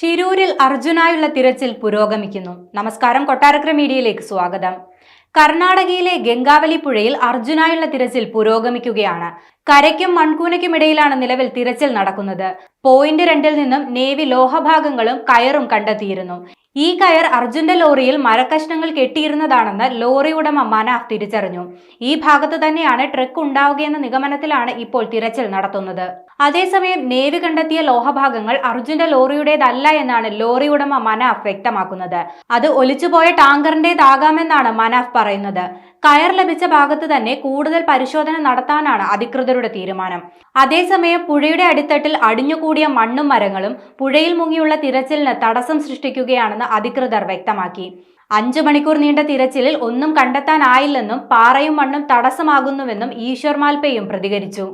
ഷിരൂരിൽ അർജുനായുള്ള തിരച്ചിൽ പുരോഗമിക്കുന്നു. നമസ്കാരം, കൊട്ടാരക്കര മീഡിയയിലേക്ക് സ്വാഗതം. കർണാടകയിലെ ഗംഗാവലി പുഴയിൽ അർജുനായുള്ള തിരച്ചിൽ പുരോഗമിക്കുകയാണ്. കരയ്ക്കും മൺകൂനയ്ക്കുമിടയിലാണ് നിലവിൽ തിരച്ചിൽ നടക്കുന്നത്. പോയിന്റ് 2-ൽ നിന്നും നേവി ലോഹഭാഗങ്ങളും കയറും കണ്ടെത്തിയിരുന്നു. ഈ കയർ അർജുന്റെ ലോറിയിൽ മരക്കഷ്ണങ്ങൾ കെട്ടിയിരുന്നതാണെന്ന് ലോറി ഉടമ മനാഫ് തിരിച്ചറിഞ്ഞു. ഈ ഭാഗത്ത് തന്നെയാണ് ട്രക്ക് ഉണ്ടാവുകയെന്ന നിഗമനത്തിലാണ് ഇപ്പോൾ തിരച്ചിൽ നടത്തുന്നത്. അതേസമയം നേവി കണ്ടെത്തിയ ലോഹഭാഗങ്ങൾ അർജുന്റെ ലോറിയുടേതല്ല എന്നാണ് ലോറി ഉടമ മനാഫ് വ്യക്തമാക്കുന്നത്. അത് ഒലിച്ചുപോയ ടാങ്കറിന്റേതാകാമെന്നാണ് മനാഫ് പറയുന്നത്. കയർ ലഭിച്ച ഭാഗത്ത് തന്നെ കൂടുതൽ പരിശോധന നടത്താനാണ് അധികൃതരുടെ തീരുമാനം. അതേസമയം പുഴയുടെ അടിത്തട്ടിൽ അടിഞ്ഞുകൂടിയ മണ്ണും മരങ്ങളും പുഴയിൽ മുങ്ങിയുള്ള തിരച്ചിലിന് തടസ്സം സൃഷ്ടിക്കുകയാണെന്ന് അധികൃതർ വ്യക്തമാക്കി. 5 മണിക്കൂർ നീണ്ട തിരച്ചിലിൽ ഒന്നും കണ്ടെത്താനായില്ലെന്നും പാറയും മണ്ണും തടസ്സമാകുന്നുവെന്നും ഈശ്വർ മാൽപേയും പ്രതികരിച്ചു.